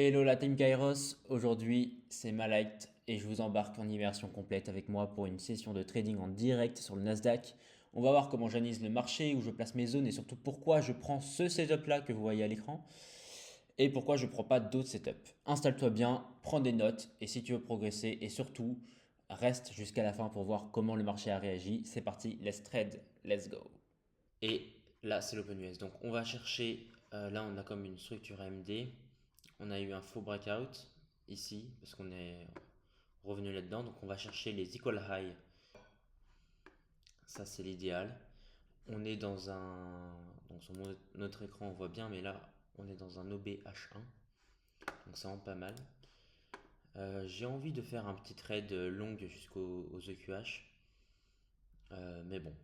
Hello la team Kairos, aujourd'hui c'est Malite et je vous embarque en immersion complète avec moi pour une session de trading en direct sur le Nasdaq. On va voir comment j'analyse le marché, où je place mes zones et surtout pourquoi je prends ce setup là que vous voyez à l'écran et pourquoi je ne prends pas d'autres setups. Installe-toi bien, prends des notes et si tu veux progresser et surtout reste jusqu'à la fin pour voir comment le marché a réagi. C'est parti, let's trade, let's go. Et là, c'est l'Open US. Donc, on va chercher. Là, on a comme une structure AMD. On a eu un faux breakout ici, parce qu'on est revenu là-dedans. Donc, on va chercher les equal high. Ça, c'est l'idéal. On est dans un. Donc, sur notre écran, on voit bien, mais là, on est dans un OBH1. Donc, ça rend pas mal. J'ai envie de faire un petit trade long jusqu'aux EQH. Mais bon,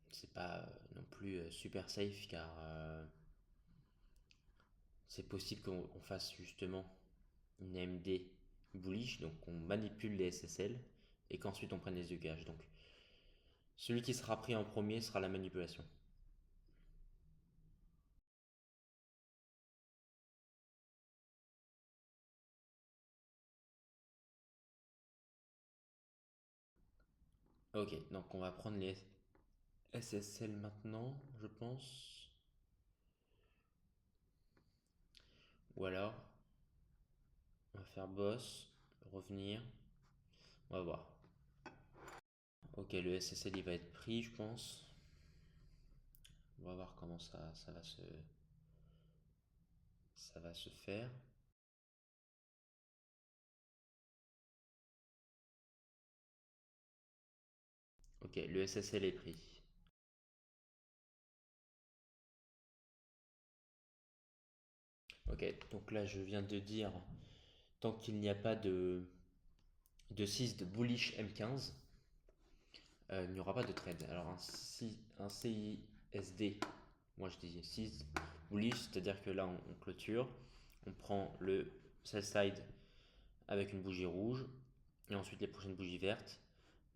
c'est pas non plus super safe car c'est possible qu'on fasse justement une AMD bullish, donc on manipule les SSL et qu'ensuite on prenne les EKH. Donc celui qui sera pris en premier sera la manipulation. Ok, donc on va prendre les SSL maintenant, je pense. Ou alors, on va faire boss, revenir, on va voir. Ok, le SSL il va être pris, je pense. On va voir comment ça va se faire. Ok, le SSL est pris. Ok, donc là je viens de dire, tant qu'il n'y a pas de 6 de bullish M15, il n'y aura pas de trade. Alors un CISD, moi je dis 6 bullish, c'est-à-dire que là on clôture, on prend le sell side avec une bougie rouge, et ensuite les prochaines bougies vertes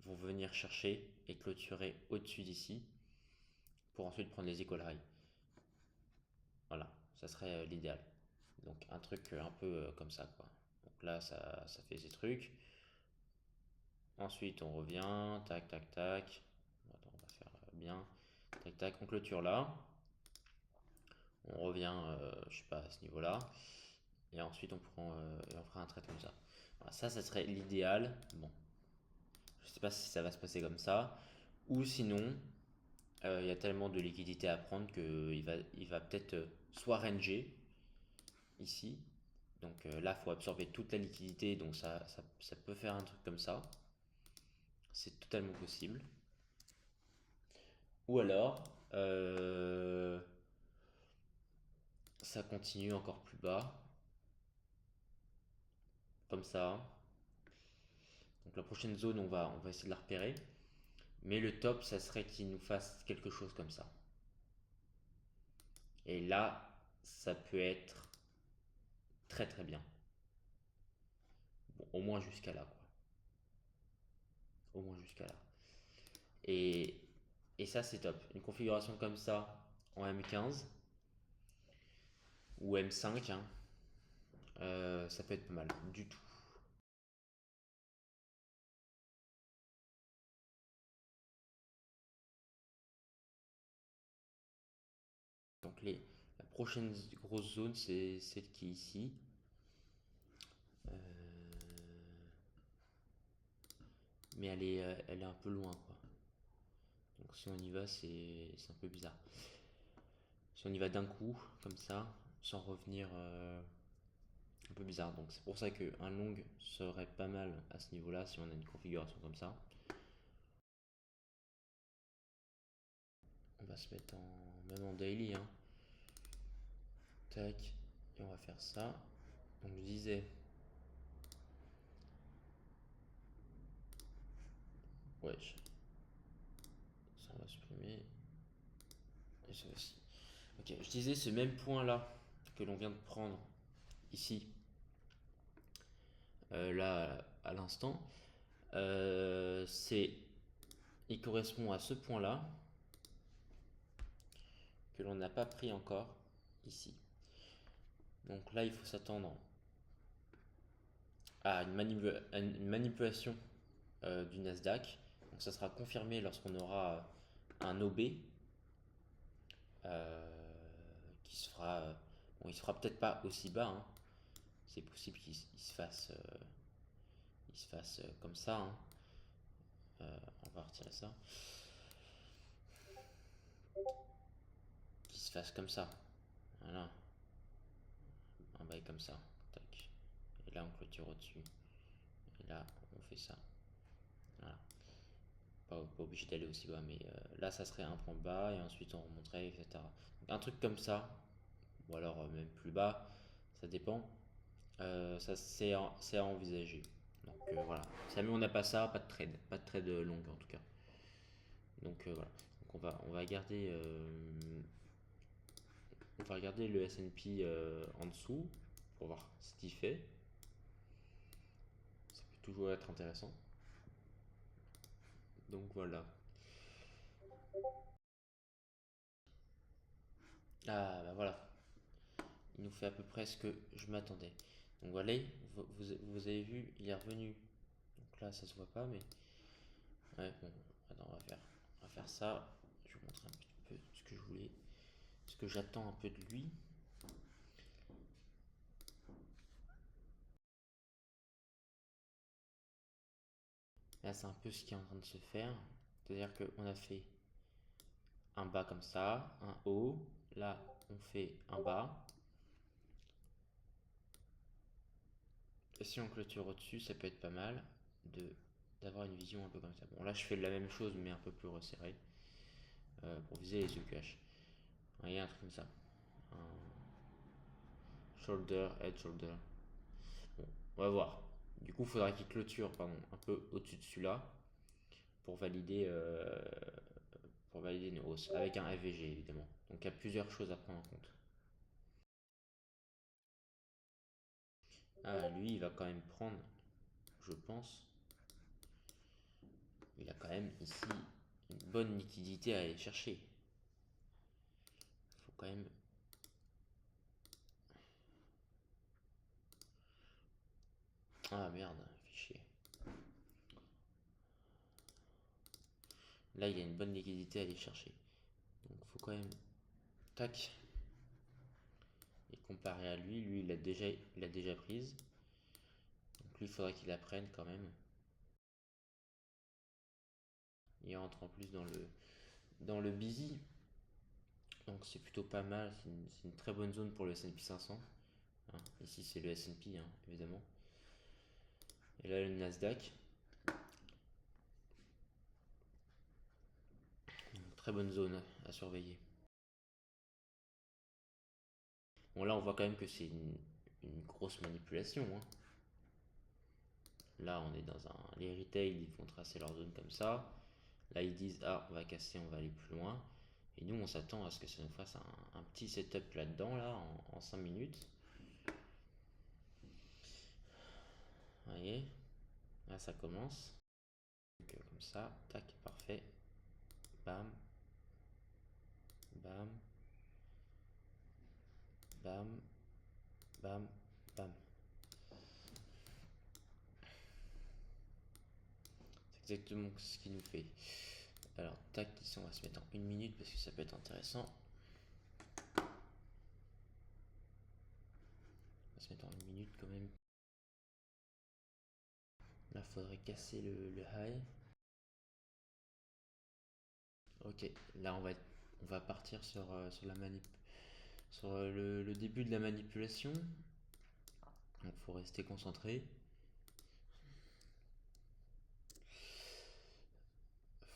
vont venir chercher et clôturer au-dessus d'ici, pour ensuite prendre les equal high. Voilà, ça serait l'idéal. Donc un truc un peu comme ça quoi. Donc là ça fait ces trucs. Ensuite on revient, tac tac tac. Attends, on va faire bien. Tac tac, on clôture là. On revient, je sais pas, à ce niveau-là. Et ensuite on fera un trait comme ça. Voilà, ça serait l'idéal. Bon, je sais pas si ça va se passer comme ça. Ou sinon, il y a tellement de liquidité à prendre qu'il va peut-être soit ranger ici. Donc là, il faut absorber toute la liquidité, donc ça peut faire un truc comme ça. C'est totalement possible. Ou alors, ça continue encore plus bas, comme ça. Donc la prochaine zone, on va essayer de la repérer. Mais le top, ça serait qu'il nous fasse quelque chose comme ça. Et là, ça peut être très très bien. Bon, au moins jusqu'à là, quoi. Au moins jusqu'à là. Et, et ça, c'est top. Une configuration comme ça en M15 ou M5, hein, ça peut être pas mal du tout. Donc la prochaine grosse zone, c'est celle qui est ici. Mais elle est un peu loin, quoi. Donc si on y va, c'est un peu bizarre. Si on y va d'un coup, comme ça, sans revenir, un peu bizarre. Donc c'est pour ça qu'un long serait pas mal à ce niveau-là, si on a une configuration comme ça. On va se mettre même en daily, hein. Tac, et on va faire ça. Donc je disais, ouais, ça on va supprimer, et ça aussi. Ok, je disais ce même point là que l'on vient de prendre ici, là à l'instant, c'est il correspond à ce point là que l'on n'a pas pris encore ici. Donc là, il faut s'attendre à une manipulation du Nasdaq. Donc ça sera confirmé lorsqu'on aura un OB qui se fera. Bon, il se fera peut-être pas aussi bas, hein. C'est possible qu'il se fasse comme ça, hein. On va retirer ça. Qu'il se fasse comme ça. Voilà. Un bail comme ça. Tac. Et là, on clôture au-dessus. Et là, on fait ça. Voilà. Pas obligé d'aller aussi bas, mais là, ça serait un point bas et ensuite on remonterait, etc. Donc, un truc comme ça, ou alors même plus bas, ça dépend. Ça, c'est à envisager. Donc voilà. Si jamais on n'a pas ça, pas de trade longue en tout cas. Donc voilà. Donc on va regarder le S&P en dessous pour voir ce qu'il fait. Ça peut toujours être intéressant. Donc voilà. Ah bah voilà. Il nous fait à peu près ce que je m'attendais. Donc voilà, vous avez vu, il est revenu. Donc là, ça se voit pas, mais ouais, bon, attends, on va faire ça. Je vais vous montrer un petit peu ce que je voulais, ce que j'attends un peu de lui. Là, c'est un peu ce qui est en train de se faire. C'est-à-dire qu'on a fait un bas comme ça, un haut. Là, on fait un bas. Et si on clôture au-dessus, ça peut être pas mal de d'avoir une vision un peu comme ça. Bon, là, je fais la même chose, mais un peu plus resserré pour viser les UQH. Vous voyez, un truc comme ça. Un shoulder, head, shoulder. Bon, on va voir. Du coup, il faudra qu'il clôture pardon, un peu au-dessus de celui-là pour valider, une hausse avec un FVG évidemment. Donc il y a plusieurs choses à prendre en compte. Ah, lui, il va quand même prendre, je pense, il a quand même ici une bonne liquidité à aller chercher. Il faut quand même. Ah merde, fichier. Là, il y a une bonne liquidité à aller chercher. Donc il faut quand même. Tac. Et comparé à lui, il a déjà prise. Donc lui, il faudrait qu'il la prenne quand même. Il rentre en plus dans le busy. Donc c'est plutôt pas mal. C'est une très bonne zone pour le S&P 500. Hein. Ici, c'est le S&P, hein, évidemment. Et là, le Nasdaq. Très bonne zone à surveiller. Bon, là, on voit quand même que c'est une grosse manipulation, hein. Là, on est dans un. Les retail, ils vont tracer leur zone comme ça. Là, ils disent, ah, on va casser, on va aller plus loin. Et nous, on s'attend à ce que ça nous fasse un petit setup là-dedans, là, en 5 minutes. Vous voyez? Là, ça commence. Donc, comme ça, tac, parfait. Bam, bam, bam, bam, bam. C'est exactement ce qu'il nous fait. Alors, tac, ici, on va se mettre en 1 minute parce que ça peut être intéressant. On va se mettre en 1 minute quand même. Là, il faudrait casser le high. Ok, là, on va partir sur la manip, sur le début de la manipulation. Donc, faut rester concentré.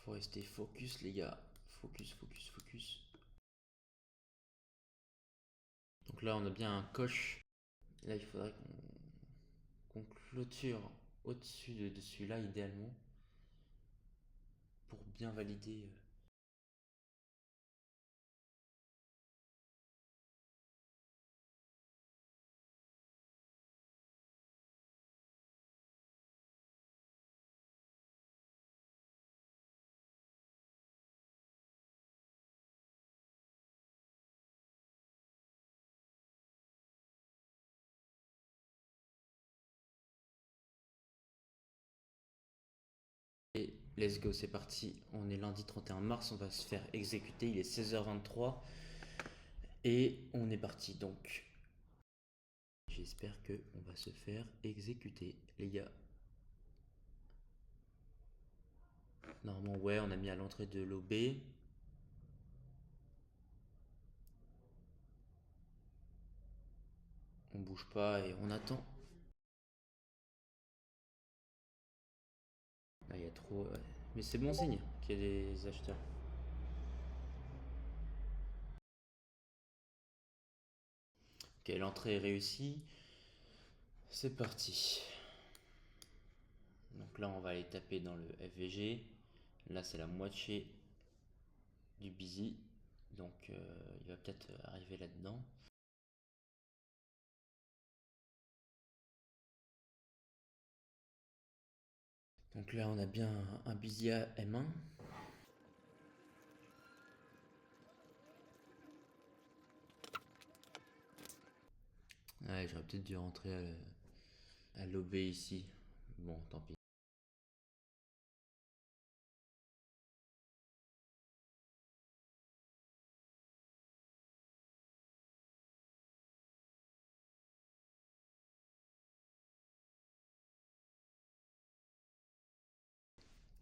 Faut rester focus, les gars. Focus, focus, focus. Donc là, on a bien un coche. Là, il faudrait qu'on clôture au-dessus de celui-là, idéalement, pour bien valider. Let's go, c'est parti. On est lundi 31 mars, on va se faire exécuter. Il est 16h23 et on est parti. Donc, j'espère que on va se faire exécuter, les gars. Normalement, ouais, on a mis à l'entrée de l'OB. On bouge pas et on attend. Là, il y a trop. Mais c'est bon signe qu'il y ait des acheteurs. Ok, l'entrée est réussie. C'est parti. Donc là, on va aller taper dans le FVG. Là, c'est la moitié du busy. Donc, il va peut-être arriver là-dedans. Donc là, on a bien un busy à M1. Ouais, j'aurais peut-être dû rentrer à l'OB ici. Bon, tant pis.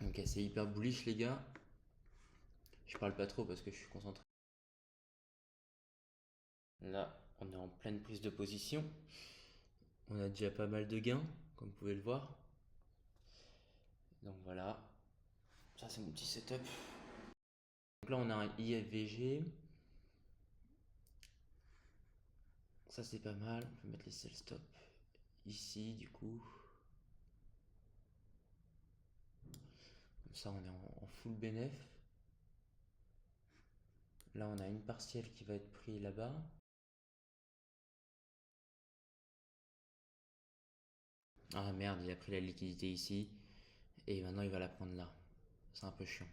Ok, c'est hyper bullish, les gars. Je parle pas trop parce que je suis concentré. Là, on est en pleine prise de position. On a déjà pas mal de gains, comme vous pouvez le voir. Donc voilà. Ça, c'est mon petit setup. Donc là, on a un IFVG. Ça, c'est pas mal. On peut mettre les sell stop ici, du coup. Comme ça, on est en full bénéf. Là, on a une partielle qui va être prise là-bas. Ah merde, il a pris la liquidité ici. Et maintenant, il va la prendre là. C'est un peu chiant.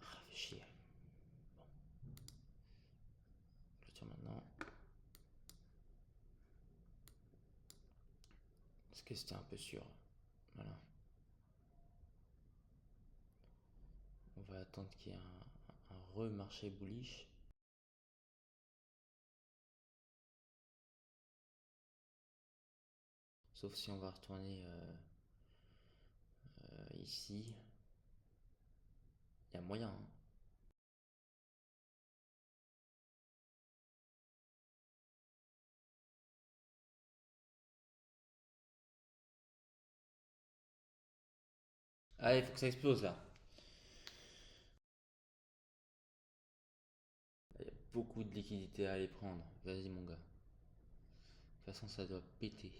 Ah, fait chier. Clôture maintenant. Parce que c'était un peu sûr. Voilà. On va attendre qu'il y ait un remarché bullish. Sauf si on va retourner ici. Il y a moyen. Hein. Ah, il faut que ça explose là. Il y a beaucoup de liquidités à aller prendre. Vas-y, mon gars. De toute façon, ça doit péter.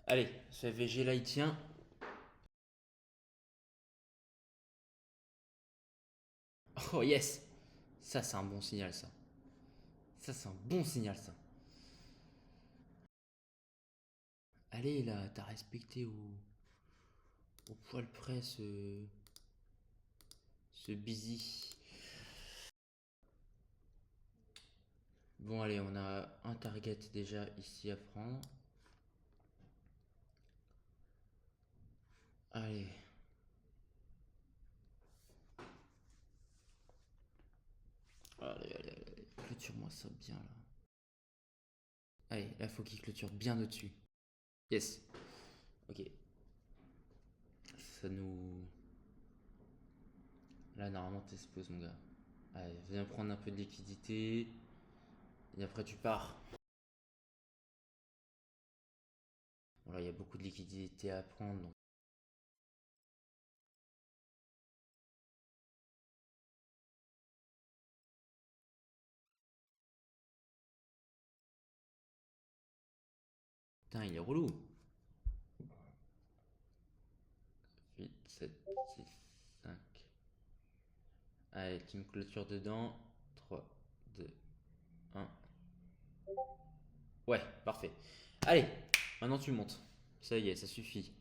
Allez, ce VG là, il tient. Oh yes! Ça, c'est un bon signal, ça. Ça, c'est un bon signal, ça. Allez, là, t'as respecté au poil près ce busy. Bon, allez, on a un target déjà ici à prendre. Allez. Allez. Clôture-moi ça bien, là. Allez, là, faut qu'il clôture bien au-dessus. Yes. Ok. Ça nous... Là, normalement, t'exploses, mon gars. Allez, viens prendre un peu de liquidité. Et après, tu pars. Voilà, il y a beaucoup de liquidité à prendre. Donc... Putain, il est relou. 8, 7, 6, 5. Allez, tu me clôtures dedans. 3, 2, 1. Ouais, parfait. Allez, maintenant tu montes. Ça y est, ça suffit.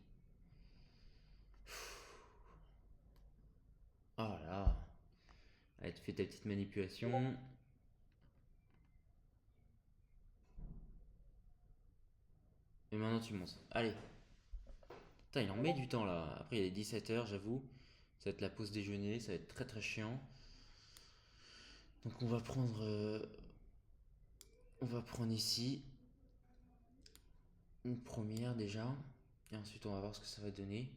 Oh là là. Allez, tu fais ta petite manipulation. Et maintenant tu montes. Allez. Putain, il en met du temps là. Après, il est 17h, j'avoue. Ça va être la pause déjeuner, ça va être très très chiant. Donc on va prendre ici une première déjà. Et ensuite, on va voir ce que ça va donner.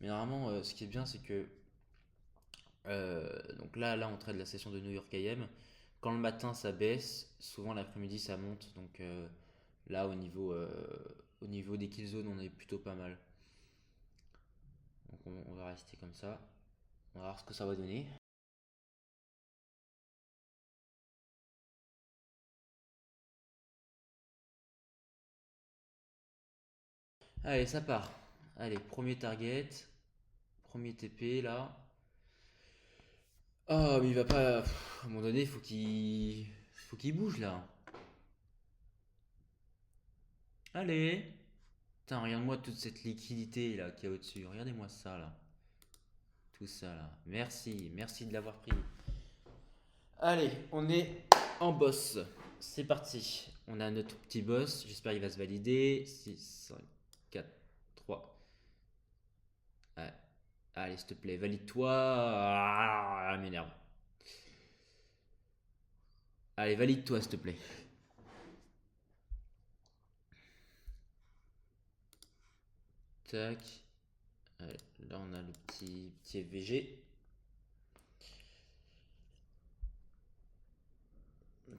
Mais normalement, ce qui est bien, c'est que donc là, on traite la session de New York AM. Quand le matin ça baisse, souvent l'après-midi ça monte. Donc là, au niveau des kill zones, on est plutôt pas mal. Donc on va rester comme ça. On va voir ce que ça va donner. Allez, ça part. Allez, premier target. Premier TP là. Oh, mais il va pas. À un moment donné, faut qu'il bouge là. Allez. Putain, regarde-moi toute cette liquidité là qu'il y a au-dessus. Regardez-moi ça là. Tout ça là. Merci, merci de l'avoir pris. Allez, on est en boss. C'est parti. On a notre petit boss. J'espère qu'il va se valider. 6, 5, 4, 3. Ouais. Allez, s'il te plaît, valide-toi. Ah, m'énerve. Allez, valide-toi, s'il te plaît. Tac. Allez, là, on a le petit FVG.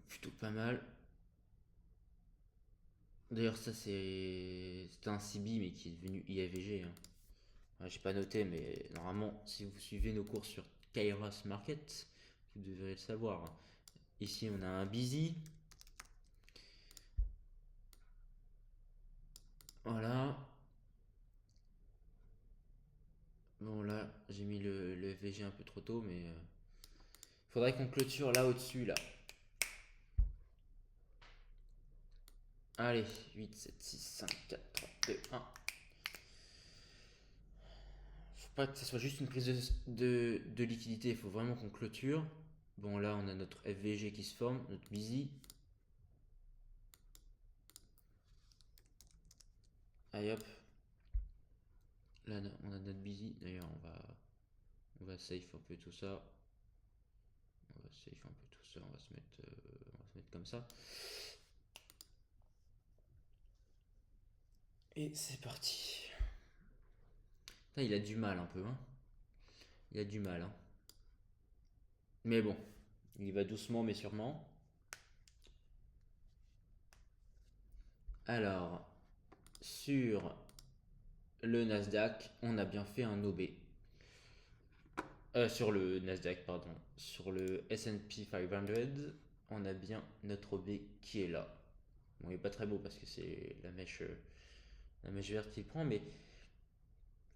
Plutôt pas mal. D'ailleurs, ça, c'était un CB, mais qui est devenu IAVG, hein. Ouais, j'ai pas noté, mais normalement, si vous suivez nos cours sur Kairos Market, vous devrez le savoir. Ici, on a un busy. Voilà. Bon, là, j'ai mis le FVG un peu trop tôt, mais faudrait qu'on clôture là au-dessus, là. Allez, 8, 7, 6, 5, 4, 3, 2, 1. Faut pas que ce soit juste une prise de liquidité, il faut vraiment qu'on clôture. Bon, là, on a notre FVG qui se forme, notre busy. Allez hop. Là, on a notre busy. D'ailleurs, on va safe un peu tout ça. On va safe un peu tout ça. On va se mettre comme ça. Et c'est parti. Putain, il a du mal un peu, hein. Il a du mal, hein. Mais bon, il va doucement mais sûrement. Alors, sur le Nasdaq, on a bien fait un OB. Sur le Nasdaq, pardon. Sur le S&P 500, on a bien notre OB qui est là. Bon, il est pas très beau parce que c'est la mèche verte qu'il prend, mais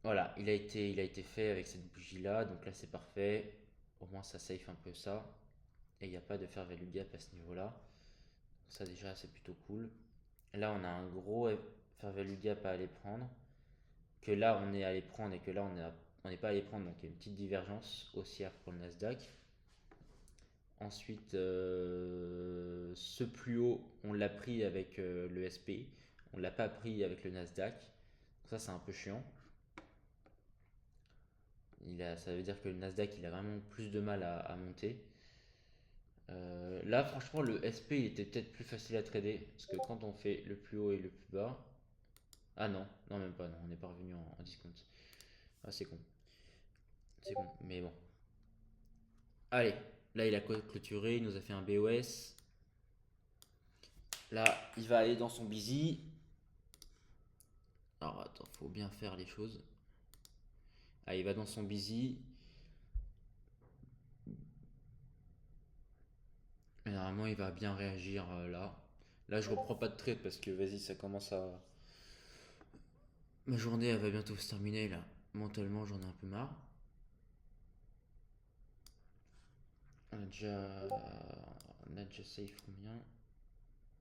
voilà, il a été fait avec cette bougie là, donc là c'est parfait. Au moins ça safe un peu ça. Et il n'y a pas de fair value gap à ce niveau-là. Ça déjà c'est plutôt cool. Là on a un gros fair value gap à aller prendre. Que là on est allé prendre et que là on n'est pas allé prendre, donc il y a une petite divergence haussière pour le Nasdaq. Ensuite, ce plus haut, on l'a pris avec le SP, on l'a pas pris avec le Nasdaq. Donc ça c'est un peu chiant. Ça veut dire que le Nasdaq il a vraiment plus de mal à monter. Là franchement le SP il était peut-être plus facile à trader parce que quand on fait le plus haut et le plus bas. Ah non, non même pas, non, on n'est pas revenu en discount. Ah c'est con. C'est con, mais bon. Allez, là il a clôturé, il nous a fait un BOS. Là, il va aller dans son busy. Alors attends, faut bien faire les choses. Ah, il va dans son busy. Mais normalement, il va bien réagir là. Là, je reprends pas de trade parce que vas-y, ça commence à. Ma journée, elle va bientôt se terminer là. Mentalement, j'en ai un peu marre. On a déjà. On a déjà save combien?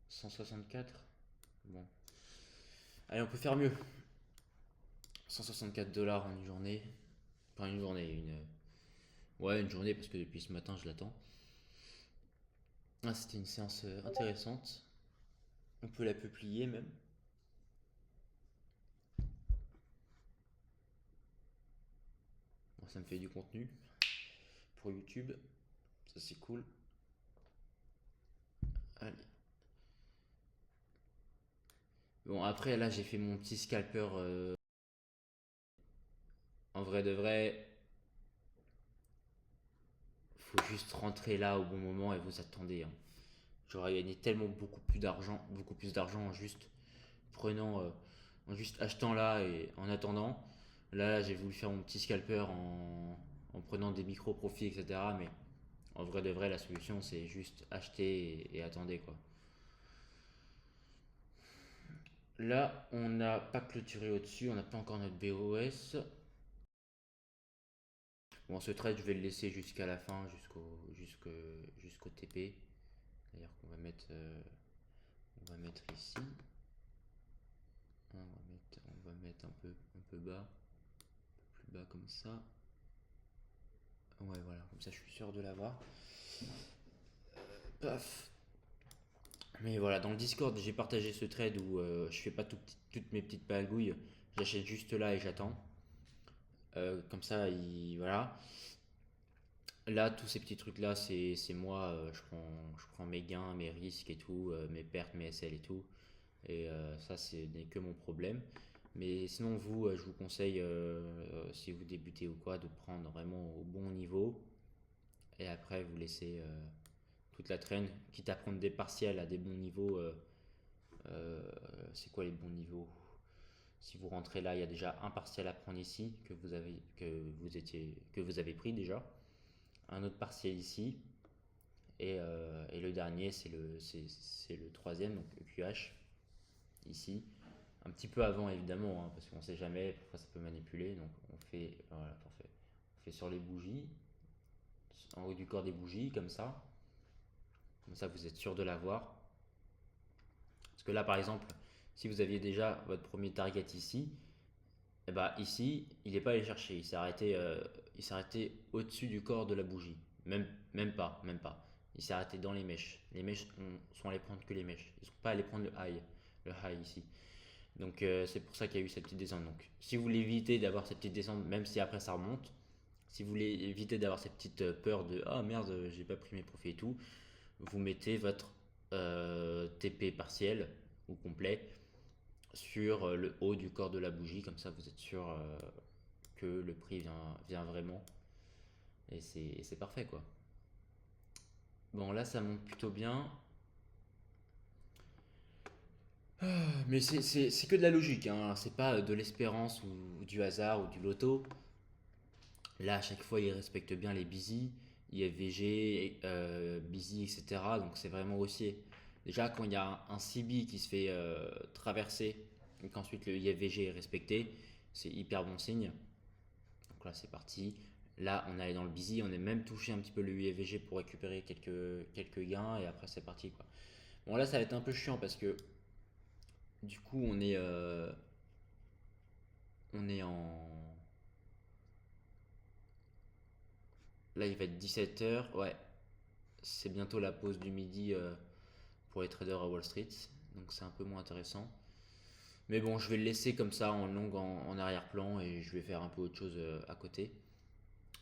164. Bon. Allez, on peut faire mieux. 164 $ en une journée. Enfin, une journée, une. Ouais, une journée parce que depuis ce matin, je l'attends. Ah, c'était une séance intéressante. On peut la publier même. ça me fait du contenu pour YouTube. Ça c'est cool. Allez. Bon après là j'ai fait mon petit scalper. En vrai de vrai, faut juste rentrer là au bon moment et vous attendez, hein. J'aurais gagné tellement beaucoup plus d'argent en juste prenant, en juste achetant là et en attendant. Là, j'ai voulu faire mon petit scalper en prenant des micro-profits, etc. Mais en vrai de vrai, la solution, c'est juste acheter et attendez, quoi. Là, on n'a pas clôturé au-dessus, on n'a pas encore notre BOS. Bon, ce trade, je vais le laisser jusqu'à la fin, jusqu'au TP. D'ailleurs, on va mettre ici. On va mettre un peu bas, plus bas comme ça. Ouais, voilà, comme ça, je suis sûr de l'avoir. Paf. Mais voilà, dans le Discord, j'ai partagé ce trade où je fais pas toutes mes petites pagouilles. J'achète juste là et j'attends. Comme ça, voilà. Là, tous ces petits trucs-là, c'est moi. Je prends mes gains, mes risques et tout, mes pertes, mes SL et tout. Et ça, ce n'est que mon problème. Mais sinon, vous, je vous conseille, si vous débutez ou quoi, de prendre vraiment au bon niveau. Et après, vous laissez toute la traîne, quitte à prendre des partiels à des bons niveaux. Euh, c'est quoi les bons niveaux? Si vous rentrez là, il y a déjà un partiel à prendre ici que vous avez pris déjà, un autre partiel ici et le dernier c'est le troisième donc EQH ici, un petit peu avant évidemment hein, parce qu'on sait jamais pourquoi ça peut manipuler donc on fait voilà, parfait. On fait sur les bougies, en haut du corps des bougies comme ça vous êtes sûr de l'avoir. Parce que là par exemple, si vous aviez déjà votre premier target ici, et bah ici, il n'est pas allé chercher, il s'est arrêté au-dessus du corps de la bougie. Même pas. Il s'est arrêté dans les mèches. Les mèches sont allés prendre que les mèches. Ils ne sont pas allés prendre le high ici. Donc c'est pour ça qu'il y a eu cette petite descente. Donc si vous voulez éviter d'avoir cette petite descente, même si après ça remonte, si vous voulez éviter d'avoir cette petite peur de ah merde, j'ai pas pris mes profits et tout, vous mettez votre TP partiel ou complet sur le haut du corps de la bougie, comme ça vous êtes sûr que le prix vient vraiment et c'est parfait quoi. Bon là ça monte plutôt bien, mais c'est que de la logique, hein. C'est pas de l'espérance ou du hasard ou du loto. Là à chaque fois il respecte bien les busy, IFVG, busy etc. Donc c'est vraiment haussier. Déjà quand il y a un CB qui se fait traverser et qu'ensuite le IFVG est respecté, c'est hyper bon signe. Donc là, c'est parti. Là, on est allé dans le busy. On est même touché un petit peu le UFVG pour récupérer quelques gains. Et après, c'est parti, quoi. Bon, là, ça va être un peu chiant parce que du coup, on est en. Là, il va être 17 h. Ouais, c'est bientôt la pause du midi pour les traders à Wall Street. Donc, c'est un peu moins intéressant. Mais bon, je vais le laisser comme ça en long en arrière-plan et je vais faire un peu autre chose à côté.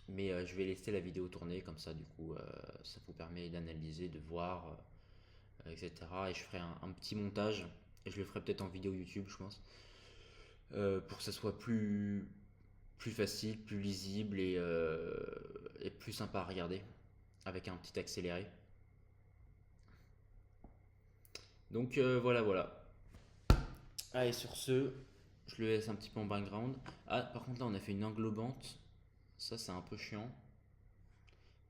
Mais je vais laisser la vidéo tourner comme ça, du coup, ça vous permet d'analyser, de voir, etc. Et je ferai un petit montage, et je le ferai peut-être en vidéo YouTube, je pense, pour que ça soit plus facile, plus lisible et plus sympa à regarder, avec un petit accéléré. Donc voilà, voilà. Allez, sur ce, je le laisse un petit peu en background. Ah, par contre là, on a fait une englobante. Ça, c'est un peu chiant.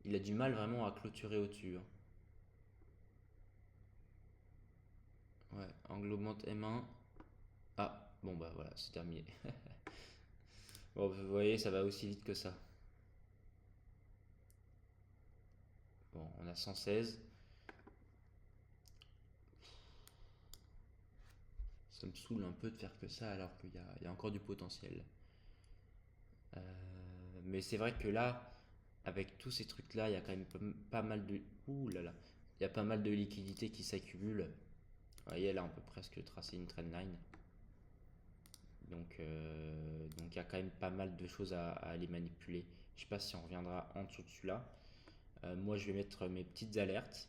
Il a du mal vraiment à clôturer au-dessus, hein. Ouais, englobante M1. Ah, bon bah voilà, c'est terminé. Bon, vous voyez, ça va aussi vite que ça. Bon, on a 116. Ça me saoule un peu de faire que ça alors qu'il y a encore du potentiel. Mais c'est vrai que là, avec tous ces trucs-là, il y a quand même pas mal de. Ouh là là. Il y a pas mal de liquidités qui s'accumulent. Vous voyez, là, on peut presque tracer une trendline. Donc il y a quand même pas mal de choses à aller manipuler. Je sais pas si on reviendra en dessous de celui-là. Moi, je vais mettre mes petites alertes.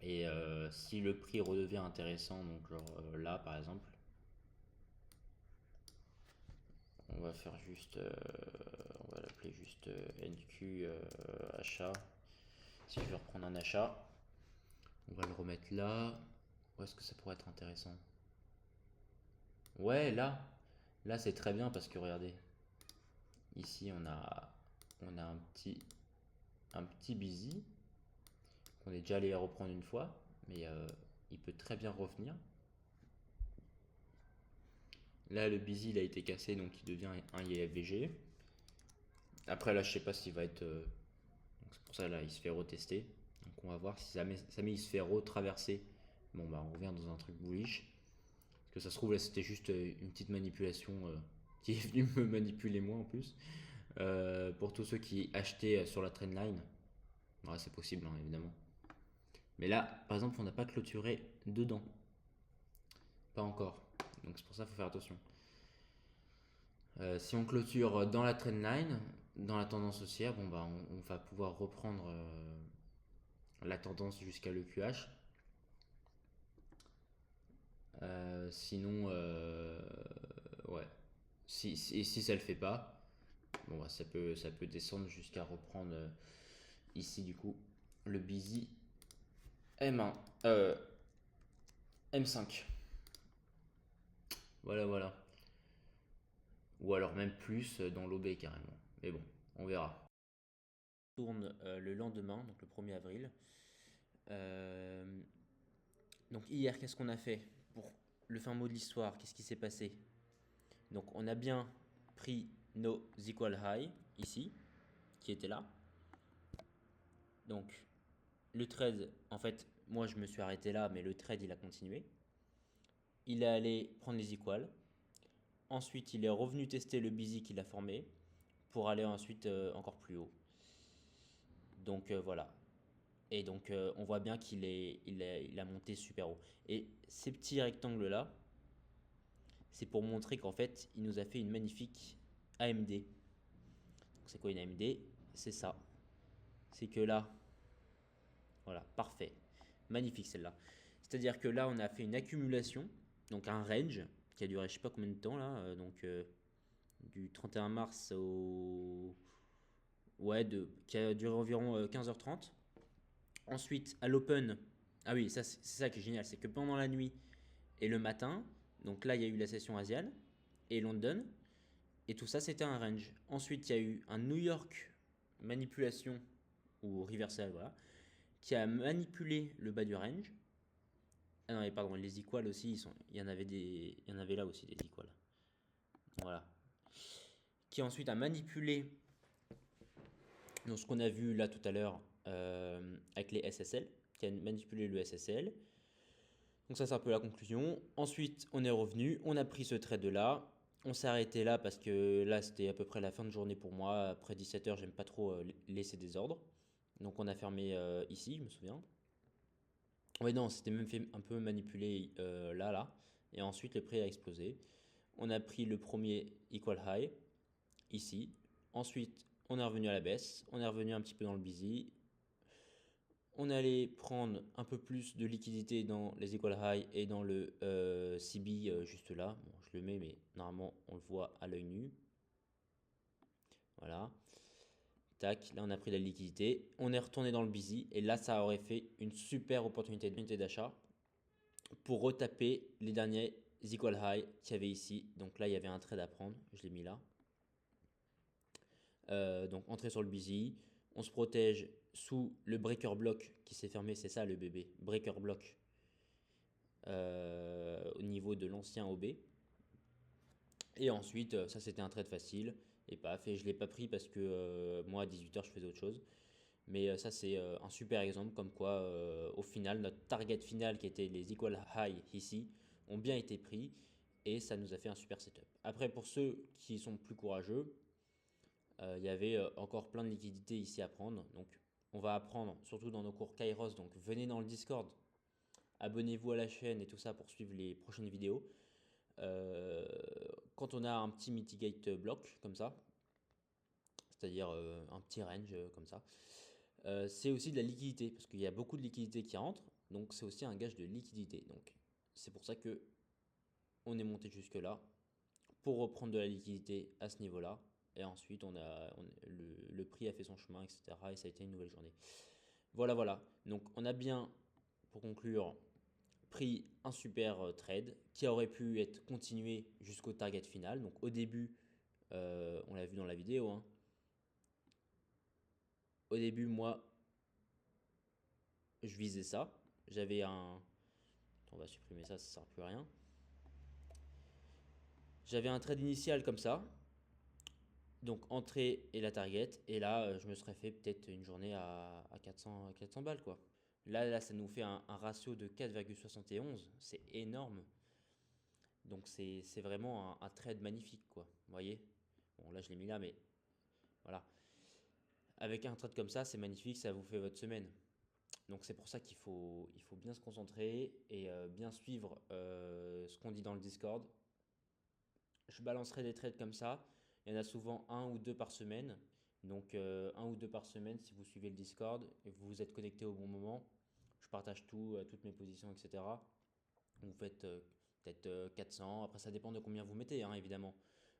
Et si le prix redevient intéressant, donc genre là par exemple, on va faire juste, on va l'appeler juste NQ achat. Si je veux reprendre un achat, on va le remettre là. Où est-ce que ça pourrait être intéressant? Ouais, là c'est très bien parce que regardez, ici on a un petit busy qu'on est déjà allé reprendre une fois, mais il peut très bien revenir. Là, le busy il a été cassé, donc il devient un IFVG. Après, là, je sais pas s'il va être. Donc c'est pour ça, là, il se fait retester. Donc on va voir si Samy il se fait retraverser. Bon, bah, on revient dans un truc bullish. Parce que ça se trouve, là, c'était juste une petite manipulation qui est venue me manipuler moi en plus. Pour tous ceux qui achetaient sur la trendline, ouais, c'est possible, hein, évidemment. Mais là, par exemple, on n'a pas clôturé dedans. Pas encore. Donc c'est pour ça qu'il faut faire attention. Si on clôture dans la trendline, dans la tendance haussière, bon bah on va pouvoir reprendre la tendance jusqu'à le QH. Sinon, ouais. Si ça le fait pas, bon bah ça peut descendre jusqu'à reprendre ici du coup le busy M1, M5. Voilà, voilà. Ou alors même plus dans l'OB carrément. Mais bon, on verra. On tourne le lendemain, donc le 1er avril. Euh, donc hier, qu'est-ce qu'on a fait pour le fin mot de l'histoire? Qu'est-ce qui s'est passé? Donc on a bien pris nos equal high ici, qui étaient là. Donc le trade, en fait, moi je me suis arrêté là, mais le trade il a continué. Il est allé prendre les equals. Ensuite, il est revenu tester le busy qu'il a formé pour aller ensuite encore plus haut. Donc voilà. Et donc on voit bien qu'il a monté super haut. Et ces petits rectangles là, c'est pour montrer qu'en fait, il nous a fait une magnifique AMD. C'est quoi une AMD? C'est ça. C'est que là, voilà, parfait. Magnifique celle-là. C'est-à-dire que là, on a fait une accumulation, donc un range qui a duré je sais pas combien de temps là, donc du 31 mars au. Ouais, qui a duré environ 15h30. Ensuite, à l'open, ah oui, ça, c'est ça qui est génial, c'est que pendant la nuit et le matin, donc là, il y a eu la session Asian et London, et tout ça, c'était un range. Ensuite, il y a eu un New York manipulation, ou reversal, voilà, qui a manipulé le bas du range. Ah non, pardon, les equals aussi, il y en avait là aussi des equals. Voilà. Qui ensuite a manipulé donc, ce qu'on a vu là tout à l'heure avec les SSL, qui a manipulé le SSL. Donc ça c'est un peu la conclusion. Ensuite on est revenu, on a pris ce trade là. On s'est arrêté là parce que là c'était à peu près la fin de journée pour moi. Après 17h j'aime pas trop laisser des ordres. Donc on a fermé ici je me souviens. Oui non c'était même fait un peu manipuler là. Et ensuite le prix a explosé. On a pris le premier equal high ici. Ensuite on est revenu à la baisse. On est revenu un petit peu dans le busy. On allait prendre un peu plus de liquidité dans les equal high et dans le CB juste là. Bon, je le mets, mais normalement on le voit à l'œil nu. Voilà. Tac, là on a pris de la liquidité. On est retourné dans le busy et là ça aurait fait une super opportunité d'achat pour retaper les derniers equal high qu'il y avait ici. Donc là il y avait un trade à prendre, je l'ai mis là. Donc entrer sur le busy, on se protège sous le breaker block qui s'est fermé, c'est ça le bébé, breaker block au niveau de l'ancien OB. Et ensuite, ça c'était un trade facile et paf, et je l'ai pas pris parce que moi à 18h je faisais autre chose. Mais ça c'est un super exemple comme quoi au final notre target final qui était les equal high ici ont bien été pris et ça nous a fait un super setup. Après pour ceux qui sont plus courageux, il y avait encore plein de liquidités ici à prendre. Donc on va apprendre surtout dans nos cours Kairos. Donc venez dans le Discord, abonnez-vous à la chaîne et tout ça pour suivre les prochaines vidéos. Quand on a un petit mitigate block comme ça, c'est-à-dire un petit range comme ça. C'est aussi de la liquidité, parce qu'il y a beaucoup de liquidité qui rentre, donc c'est aussi un gage de liquidité. Donc c'est pour ça que on est monté jusque là pour reprendre de la liquidité à ce niveau-là. Et ensuite, le prix a fait son chemin, etc. Et ça a été une nouvelle journée. Voilà, voilà. Donc, on a bien, pour conclure, pris un super trade qui aurait pu être continué jusqu'au target final. Donc, au début, on l'a vu dans la vidéo, hein. Au début, moi, je visais ça. J'avais un. On va supprimer ça, ça sert plus à rien. J'avais un trade initial comme ça. Donc entrée et la target. Et là, je me serais fait peut-être une journée à 400 balles, quoi. Là, ça nous fait un ratio de 4,71. C'est énorme. Donc c'est vraiment un trade magnifique, quoi. Vous voyez? Bon, là, je l'ai mis là, mais voilà. Avec un trade comme ça, c'est magnifique, ça vous fait votre semaine. Donc c'est pour ça qu'il faut bien se concentrer et bien suivre ce qu'on dit dans le Discord. Je balancerai des trades comme ça. Il y en a souvent un ou deux par semaine. Donc un ou deux par semaine si vous suivez le Discord et vous vous êtes connecté au bon moment. Je partage tout, toutes mes positions, etc. Vous faites peut-être 400. Après, ça dépend de combien vous mettez, hein, évidemment.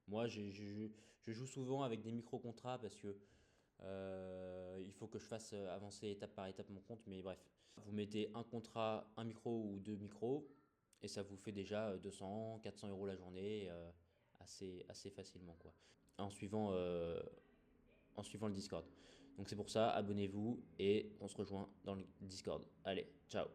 Moi, je joue souvent avec des micro-contrats parce que il faut que je fasse avancer étape par étape mon compte. Mais bref, vous mettez un contrat, un micro ou deux micros et ça vous fait déjà 200, 400 euros la journée assez facilement, quoi. En suivant, euh, en suivant le Discord. Donc c'est pour ça, abonnez-vous et on se rejoint dans le Discord. Allez, ciao.